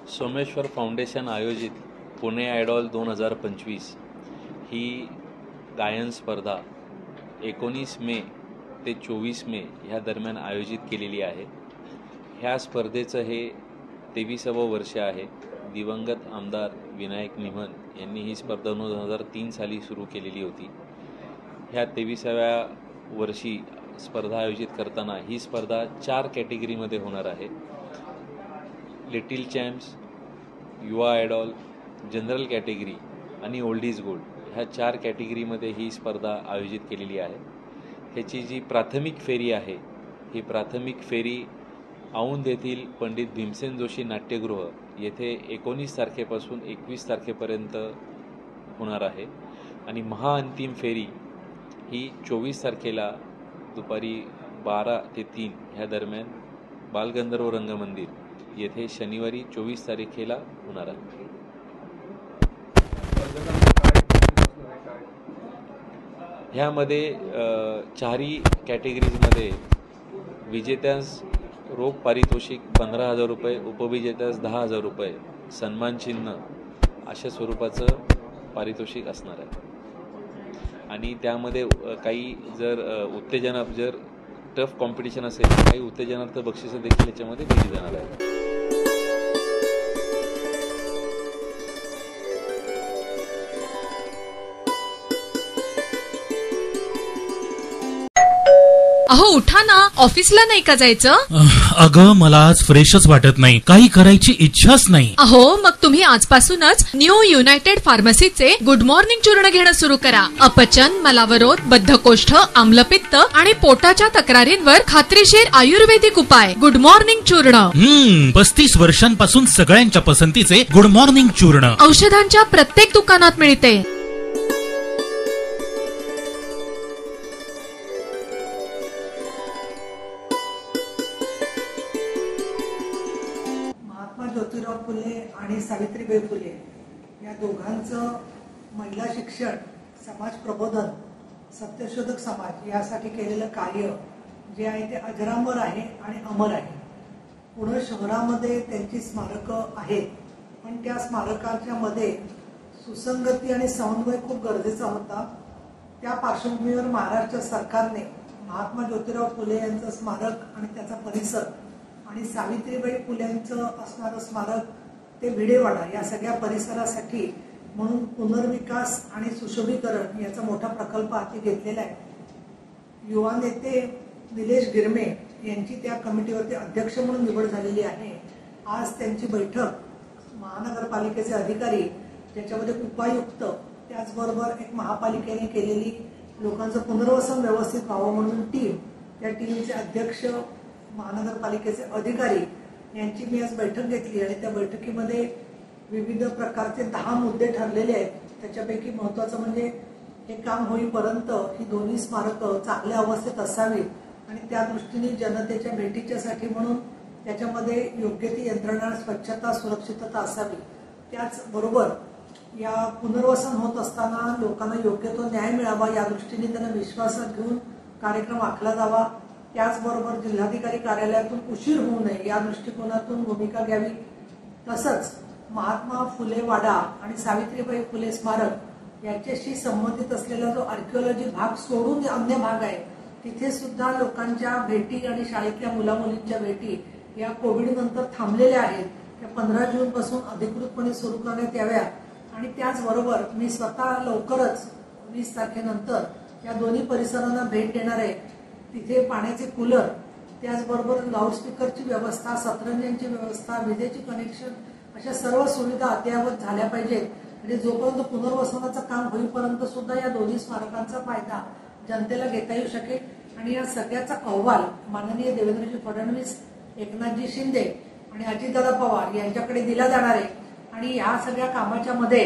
Someshwar foundation आयोजित Pune idol 2025 ही गायन स्पर्धा 19 मे ते 24 मे ह्या दरम्यान आयोजित केलेली आहे. ह्या स्पर्धेचं हे 23वं वर्ष आहे. दिवंगत आमदार विनायक निमन यांनी ही स्पर्धा 2003 साली सुरू केलेली होती. ह्या 23व्या वर्षी स्पर्धा आयोजित करताना ही स्पर्धा 4 कॅटेगरीमध्ये होणार आहे. लिटिल चॅम्प्स, युवा आयडॉल, जनरल कॅटेगरी आणि ओल्ड इज गोल्ड ह्या 4 कॅटेगरीमध्ये ही स्पर्धा आयोजित केलेली आहे. ह्याची जी प्राथमिक फेरी आहे ही प्राथमिक फेरी औंध येथील पंडित भीमसेन जोशी नाट्यगृह येथे 19 तारखेपासून 21 तारखेपर्यंत होणार आहे आणि महाअंतिम फेरी ही 24 तारखेला दुपारी 12 ते 3 ह्या दरम्यान बालगंधर्व रंगमंदिर येथे शनिवारी 24 तारखेला होणार आहे. ह्यामध्ये 4ही कॅटेगरीजमध्ये विजेत्यास रोख पारितोषिक 15,000 रुपये, उपविजेत्यास 10,000 रुपये, सन्मानचिन्ह अशा स्वरूपाचं पारितोषिक असणार आहे. आणि त्यामध्ये काही जर टफ कॉम्पिटिशन असेल काही उत्तेजनार्थ बक्षिसं देखील याच्यामध्ये दिली जाणार आहे. अहो उठा ना, ऑफिसला नाही का जायचं? अगं मला आज फ्रेशच वाटत नाही, काही करायची इच्छाच नाही. अहो मग तुम्ही आजपासूनच न्यू युनायटेड फार्मसीचे गुड मॉर्निंग चूर्ण घेणं सुरू करा. अपचन, मलावरोध, बद्धकोष्ठ, आम्लपित्त आणि पोटाच्या तक्रारींवर खात्रीशीर आयुर्वेदिक उपाय. गुड मॉर्निंग चूर्ण. 35 वर्षांपासून सगळ्यांच्या पसंतीचे गुड मॉर्निंग चूर्ण औषधांच्या प्रत्येक दुकानात मिळते. ज्योतिराव फुले आणि सावित्रीबाई फुले या दोघांचं महिला शिक्षण, समाज प्रबोधन, सत्यशोधक समाज यासाठी केलेलं कार्य जे आहे ते अजरामर आहे आणि अमर आहे. पुणे शहरामध्ये त्यांची स्मारकं आहेत, पण त्या स्मारकांच्या मध्ये सुसंगती आणि समन्वय खूप गरजेचा होता. त्या पार्श्वभूमीवर महाराष्ट्र सरकारने महात्मा ज्योतिराव फुले यांचं स्मारक आणि त्याचा परिसर आणि सावित्रीबाई फुल्यांचं असणारं स्मारक ते भिडेवाडा या सगळ्या परिसरासाठी म्हणून पुनर्विकास आणि सुशोभीकरण याचा मोठा प्रकल्प हाती घेतलेला आहे. युवा नेते निलेश गिरमे यांची त्या कमिटीवरती अध्यक्ष म्हणून निवड झालेली आहे. आज त्यांची बैठक महानगरपालिकेचे अधिकारी, ज्याच्यामध्ये उपायुक्त, त्याचबरोबर एक महापालिकेने केलेली लोकांचं पुनर्वसन व्यवस्थित व्हावं म्हणून टीम, त्या टीमचे अध्यक्ष, महानगरपालिकेचे अधिकारी यांची मी आज बैठक घेतली आणि त्या बैठकीमध्ये विविध प्रकारचे 10 मुद्दे ठरलेले आहेत. त्याच्यापैकी महत्वाचं म्हणजे हे काम होईपर्यंत ही दोन्ही स्मारकं चांगल्या अवस्थेत असावीत आणि त्या दृष्टीने जनतेच्या भेटीच्यासाठी म्हणून त्याच्यामध्ये योग्य ती यंत्रणा, स्वच्छता, सुरक्षितता असावी. त्याचबरोबर या पुनर्वसन होत असताना लोकांना योग्य तो न्याय मिळावा या दृष्टीने त्यांना विश्वासात घेऊन कार्यक्रम आखला जावा. त्याचबरोबर जिल्हाधिकारी कार्यालयातून उशीर होऊ नये या दृष्टिकोनातून भूमिका घ्यावी. तसंच महात्मा फुले वाडा आणि सावित्रीबाई फुले स्मारक याच्याशी संबंधित असलेला जो आर्किओलॉजी भाग सोडून अन्य भाग आहे तिथे सुद्धा लोकांच्या भेटी आणि शाळेतल्या मुलामुलींच्या भेटी या कोविड नंतर थांबलेल्या आहेत. त्या 15 जून पासून अधिकृतपणे सुरू करण्यात याव्या. आणि त्याचबरोबर मी स्वतः लवकरच 20 तारखेनंतर या दोन्ही परिसरांना भेट देणार आहे. तिथे पाण्याचे कूलर, त्याचबरोबर लाऊडस्पीकरची व्यवस्था, सतरंजांची व्यवस्था, विजेची कनेक्शन अशा सर्व सुविधा अद्ययावत झाल्या पाहिजेत. म्हणजे जोपर्यंत पुनर्वसनाचं काम होईपर्यंत सुद्धा या दोन्ही स्मारकांचा फायदा जनतेला घेता येऊ शकेल. आणि या सगळ्याचा अहवाल माननीय देवेंद्रजी फडणवीस, एकनाथजी शिंदे आणि अजितदादा पवार यांच्याकडे दिला जाणार आहे. आणि या सगळ्या कामाच्या मध्ये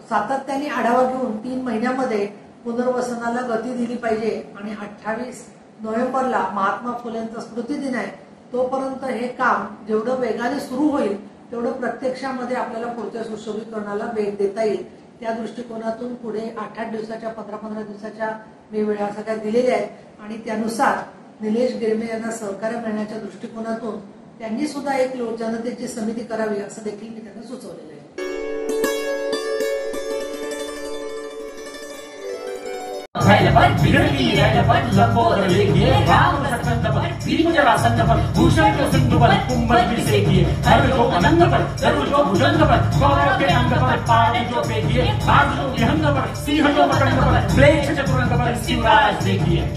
सातत्याने आढावा घेऊन 3 महिन्यामध्ये पुनर्वसनाला गती दिली पाहिजे. आणि 28 नोव्हेंबरला महात्मा फुलेंचा स्मृती दिन आहे. तोपर्यंत हे काम जेवढं वेगाने सुरू होईल तेवढं प्रत्यक्षामध्ये आपल्याला पुढच्या सुशोभीकरणाला वेग देता येईल. त्या दृष्टिकोनातून पुढे 8-8 दिवसाच्या 15-15 दिवसाच्या वेळा सगळ्या दिलेल्या आहेत. आणि त्यानुसार निलेश गिरमे यांना सहकार्य मिळण्याच्या दृष्टिकोनातून त्यांनी सुद्धा एक जनतेची समिती करावी असं देखील मी त्यांना सुचवलेलं आहे. भूषण सिंधु पर कुंभर से किए हर जो अनंग पर जरूर जो भुजंग पर गौरव के अंग पर पाद जो फेंकिए बाज जो विहंग पर सिंह जो मकरंग पर प्लेक्ष चतुरंग पर शिवराज देखिए.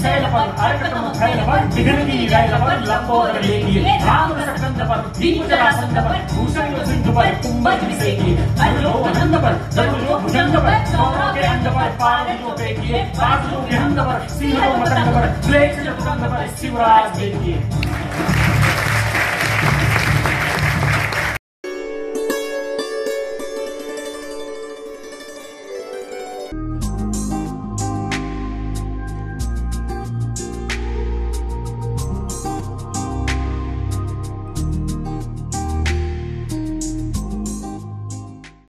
सैल पर अर्कटम खैल पर विघ्नकी रैल पर लंबोदर लेकिए राम रसकंद पर दीप जरासंद पर भूषण सिंधु पर कुंभर से किए हर अनंद पर जरूर भुजंग पर गौरव के अंग पर पाद जो फेंकिए बाज जो विहंग पर सिंह जो मकरंग पर प्लेक्ष चतुरंग पर शिवराज देखिए.